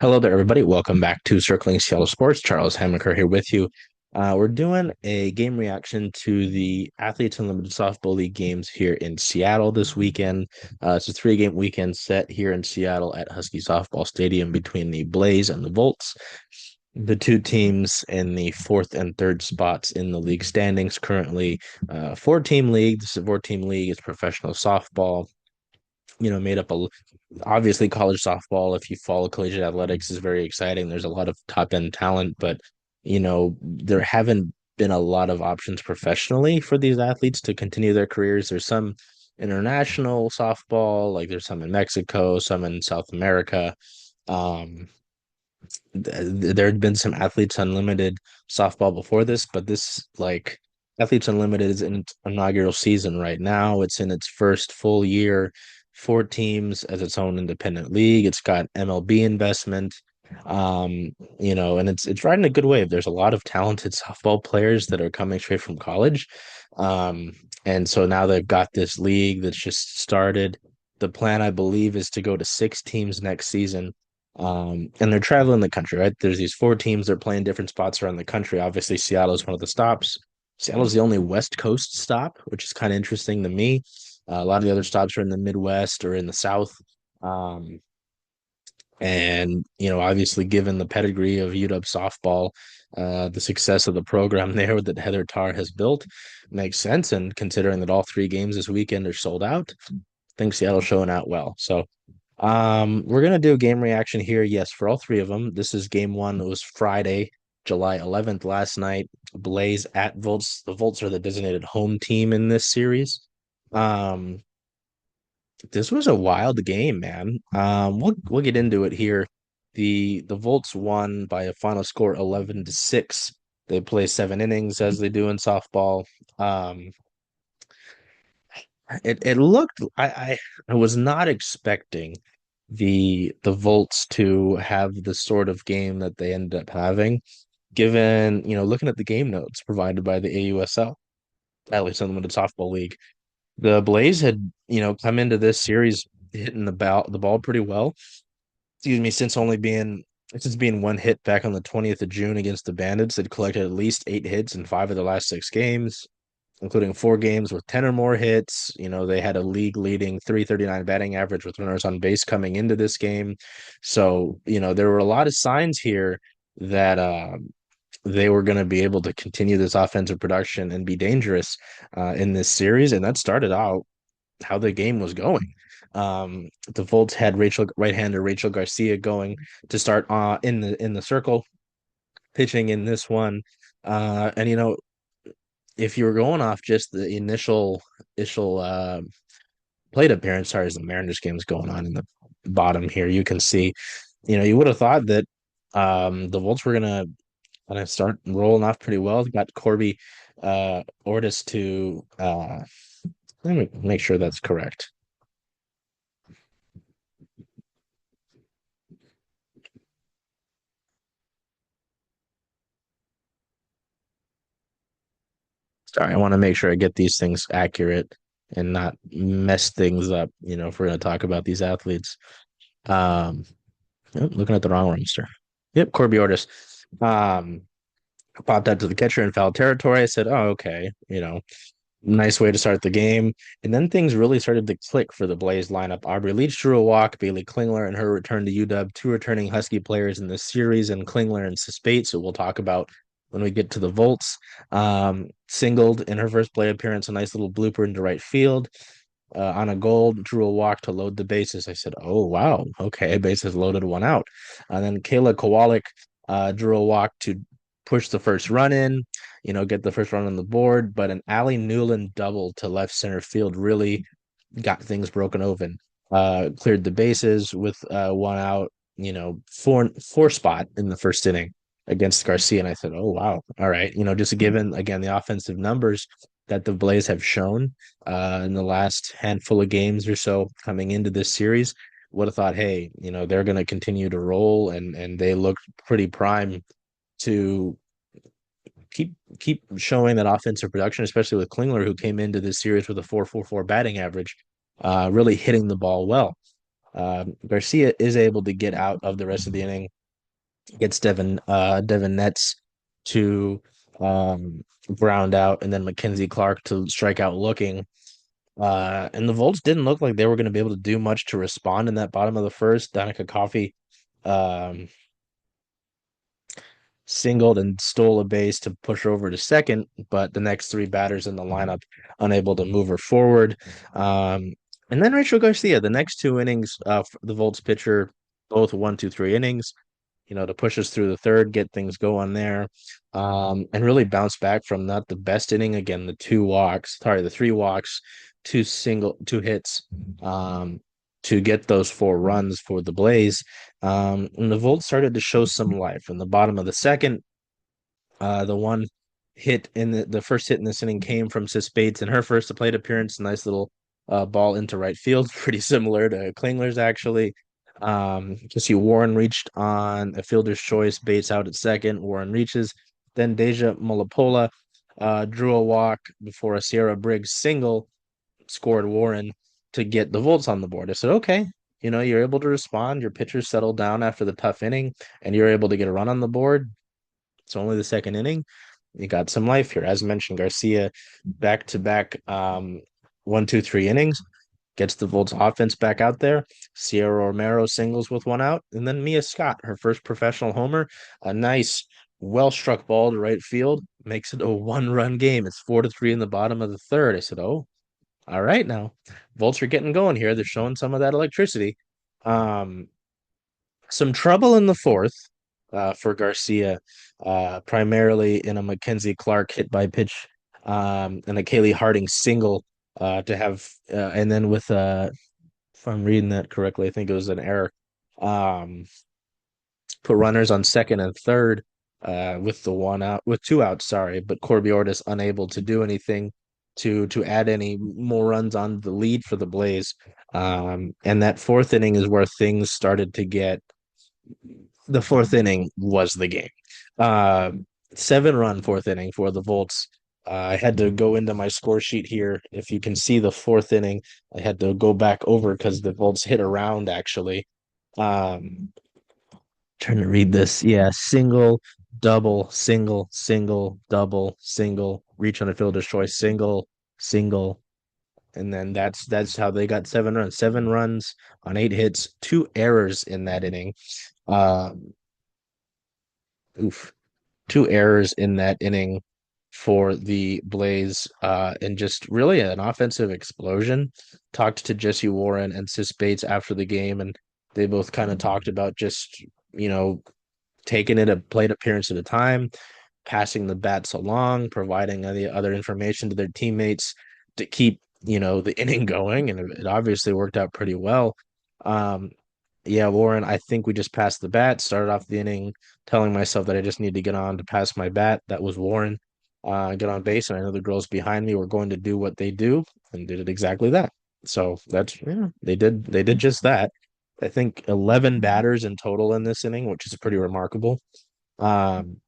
Hello there, everybody. Welcome back to Circling Seattle Sports. Charles Hamaker here with you. We're doing a game reaction to the Athletes Unlimited Softball League games here in Seattle this weekend. It's a three-game weekend set here in Seattle at Husky Softball Stadium between the Blaze and the Volts, the two teams in the fourth and third spots in the league standings currently. Four-team league. This is a four-team league. It's professional softball. Made up a obviously college softball. If you follow collegiate athletics, is very exciting. There's a lot of top end talent, but there haven't been a lot of options professionally for these athletes to continue their careers. There's some international softball, like there's some in Mexico, some in South America. Um, there had been some Athletes Unlimited softball before this, but this like Athletes Unlimited is in its inaugural season right now. It's in its first full year, four teams as its own independent league. It's got MLB investment. And it's riding a good wave. There's a lot of talented softball players that are coming straight from college. Um, and so now they've got this league that's just started. The plan, I believe, is to go to six teams next season, and they're traveling the country, right? There's these four teams that are playing different spots around the country. Obviously, Seattle is one of the stops. Seattle's the only West Coast stop, which is kind of interesting to me. A lot of the other stops are in the Midwest or in the South. Um, obviously, given the pedigree of UW softball, the success of the program there that Heather Tarr has built makes sense. And considering that all three games this weekend are sold out, I think Seattle's showing out well. So we're gonna do a game reaction here. Yes, for all three of them. This is game one. It was Friday, July 11th, last night. Blaze at Volts. The Volts are the designated home team in this series. Um, this was a wild game, man. We'll get into it here. The Volts won by a final score 11-6. They play seven innings as they do in softball. It looked I was not expecting the Volts to have the sort of game that they ended up having, given, looking at the game notes provided by the AUSL, at least Unlimited Softball League. The Blaze had, come into this series hitting the ball pretty well. Excuse me, since being one hit back on the 20th of June against the Bandits, they'd collected at least eight hits in five of the last six games, including four games with 10 or more hits. They had a league leading 339 batting average with runners on base coming into this game. So, there were a lot of signs here that they were going to be able to continue this offensive production and be dangerous in this series. And that started out how the game was going. The Volts had right-hander Rachel Garcia going to start in the circle, pitching in this one. And if you were going off just the initial plate appearance, sorry, as the Mariners game is going on in the bottom here, you can see, you would have thought that the Volts were gonna kind of start rolling off pretty well. Got Corby Ortis to let me make sure that's correct. Sorry, I want to make sure I get these things accurate and not mess things up, if we're going to talk about these athletes. Um, looking at the wrong roster. Yep, Corby Ortis. Um, popped out to the catcher in foul territory. I said, "Oh, okay, nice way to start the game." And then things really started to click for the Blaze lineup. Aubrey Leach drew a walk. Bailey Klingler and her return to UW, two returning Husky players in this series, and Klingler and Suspate. So we'll talk about when we get to the Volts. Singled in her first play appearance, a nice little blooper into right field. On a goal, drew a walk to load the bases. I said, "Oh wow, okay, bases loaded, one out." And then Kayla Kowalik drew a walk to push the first run in, get the first run on the board. But an Allie Newland double to left center field really got things broken open. Cleared the bases with one out, four spot in the first inning against Garcia. And I said, "Oh wow, all right." Just given again the offensive numbers that the Blaze have shown in the last handful of games or so coming into this series, would have thought, hey, they're going to continue to roll, and they look pretty prime to keep showing that offensive production, especially with Klingler, who came into this series with a 4.44 batting average, really hitting the ball well. Garcia is able to get out of the rest of the inning, gets Devin Nets to ground out, and then Mackenzie Clark to strike out looking. And the Volts didn't look like they were going to be able to do much to respond in that bottom of the first. Danica Coffey um, singled and stole a base to push her over to second, but the next three batters in the lineup unable to move her forward. And then Rachel Garcia, the next two innings, the Volts pitcher, both 1, 2, 3 innings, to push us through the third, get things going there, and really bounce back from not the best inning. Again, the 3 walks, two hits, to get those 4 runs for the Blaze. And the Volt started to show some life in the bottom of the second. The one hit in the first hit in this inning came from Sis Bates in her first plate appearance. Nice little ball into right field, pretty similar to Klingler's actually. Jesse Warren reached on a fielder's choice, Bates out at second. Warren reaches. Then Deja Molapola drew a walk before a Sierra Briggs single scored Warren to get the Volts on the board. I said, okay, you're able to respond. Your pitchers settled down after the tough inning, and you're able to get a run on the board. It's only the second inning. You got some life here. As mentioned, Garcia back to back 1, 2, 3 innings, gets the Volts offense back out there. Sierra Romero singles with one out. And then Mia Scott, her first professional homer, a nice, well struck ball to right field, makes it a 1-run game. It's 4-3 in the bottom of the third. I said, oh, all right now. Volts are getting going here. They're showing some of that electricity. Um, some trouble in the fourth for Garcia, primarily in a Mackenzie Clark hit by pitch, and a Kaylee Harding single to have, and then with if I'm reading that correctly, I think it was an error. Um, Put runners on second and third with the one out, with two outs, sorry, but Corby Ortis unable to do anything to add any more runs on the lead for the Blaze. And that fourth inning is where things started to get. The fourth inning was the game. Uh, 7-run fourth inning for the Volts. I had to go into my score sheet here. If you can see the fourth inning, I had to go back over because the Volts hit around actually. Um, Trying to read this. Yeah, single, double, single, single, double, single, reach on a fielder's choice, single, single, and then that's how they got 7 runs. 7 runs on 8 hits, 2 errors in that inning. Um, oof, 2 errors in that inning for the Blaze, and just really an offensive explosion. Talked to Jesse Warren and Sis Bates after the game, and they both kind of talked about just taking it a plate appearance at a time, passing the bats along, providing the other information to their teammates to keep the inning going, and it obviously worked out pretty well. Um, yeah, Warren, I think we just passed the bat. Started off the inning telling myself that I just need to get on to pass my bat. That was Warren. Get on base, and I know the girls behind me were going to do what they do, and did it exactly that. So that's yeah, they did just that. I think 11 batters in total in this inning, which is pretty remarkable. Um,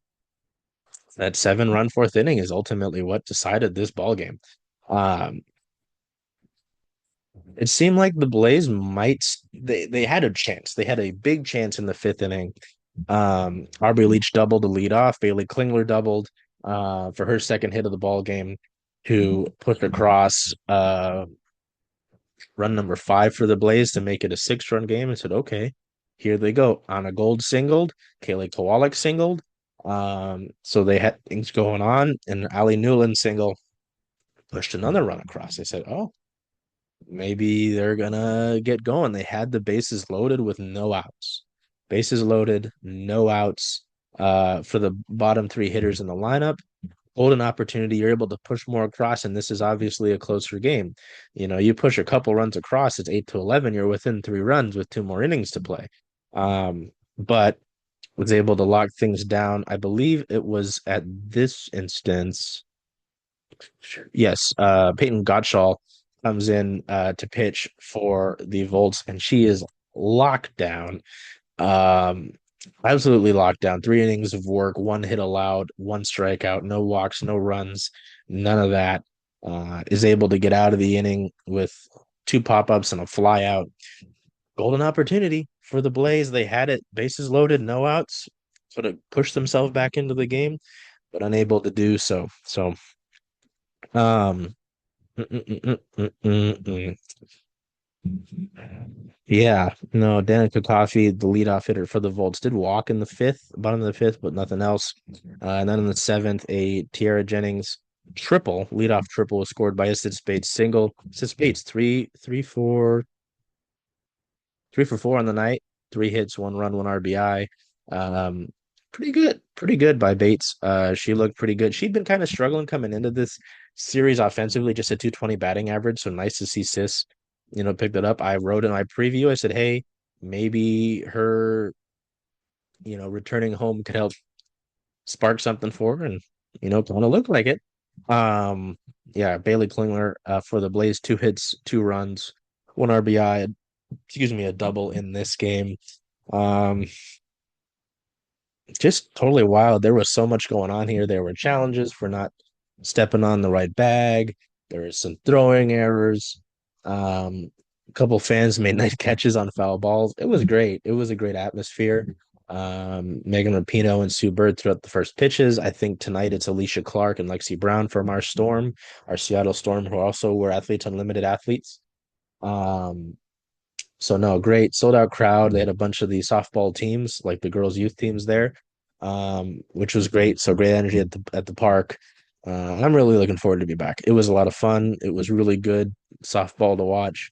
that 7-run fourth inning is ultimately what decided this ball game. Um, it seemed like the Blaze they had a chance. They had a big chance in the fifth inning. Aubrey Leach doubled to lead off. Bailey Klingler doubled for her second hit of the ball game to push across run number 5 for the Blaze to make it a 6-run game. And said, okay, here they go. Anna Gold singled, Kaylee Kowalik singled. So they had things going on, and Ali Newland single pushed another run across. They said, oh, maybe they're gonna get going. They had the bases loaded with no outs. Bases loaded, no outs for the bottom 3 hitters in the lineup. Hold an opportunity, you're able to push more across, and this is obviously a closer game. You push a couple runs across, it's 8-11. You're within 3 runs with 2 more innings to play. But was able to lock things down. I believe it was at this instance. Yes, Peyton Gottschall comes in to pitch for the Volts, and she is locked down. Um, Absolutely locked down. 3 innings of work, 1 hit allowed, 1 strikeout, no walks, no runs, none of that. Is able to get out of the inning with 2 pop-ups and a fly out. golden opportunity for the Blaze. They had it, bases loaded, no outs, sort of pushed themselves back into the game, but unable to do so. So, um, mm, mm, mm, mm, mm, mm. Yeah, no, Danica Coffey, the leadoff hitter for the Volts, did walk in the fifth, bottom of the fifth, but nothing else. And then in the seventh, a Tiara Jennings triple, leadoff triple was scored by a Sid Spades single. Sid Spades, three for four on the night, three hits, one run, one RBI. Um, pretty good by Bates. She looked pretty good. She'd been kind of struggling coming into this series offensively, just a 220 batting average. So nice to see Sis, pick that up. I wrote in my preview, I said, hey, maybe her, returning home could help spark something for her and, kind of look like it. Um, yeah, Bailey Klingler for the Blaze, two hits, two runs, one RBI, excuse me, a double in this game. Um, just totally wild. There was so much going on here. There were challenges for not stepping on the right bag. There was some throwing errors. A couple fans made nice catches on foul balls. It was great. It was a great atmosphere. Megan Rapinoe and Sue Bird threw out the first pitches. I think tonight it's Alicia Clark and Lexi Brown from our Storm, our Seattle Storm, who also were Athletes Unlimited athletes. Um, so no, great sold out crowd. They had a bunch of the softball teams, like the girls' youth teams there, which was great. So great energy at the park. I'm really looking forward to be back. It was a lot of fun. It was really good softball to watch.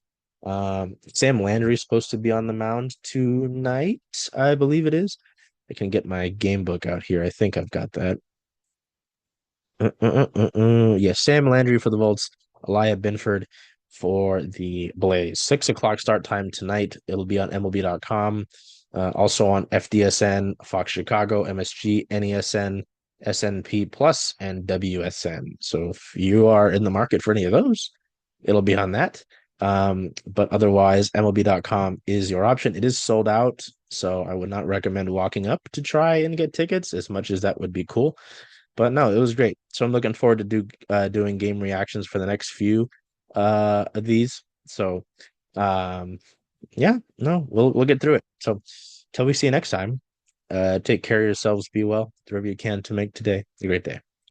Sam Landry's supposed to be on the mound tonight, I believe it is. I can get my game book out here. I think I've got that. Yeah, Sam Landry for the Volts, Elia Binford for the Blaze. 6 o'clock start time tonight. It'll be on MLB.com. Also on FDSN, Fox Chicago, MSG, NESN, SNP Plus, and WSN. So if you are in the market for any of those, it'll be on that. But otherwise, MLB.com is your option. It is sold out, so I would not recommend walking up to try and get tickets, as much as that would be cool. But no, it was great. So I'm looking forward to doing game reactions for the next few of these. So yeah, no, we'll get through it. So till we see you next time, take care of yourselves, be well, do whatever you can to make today a great day.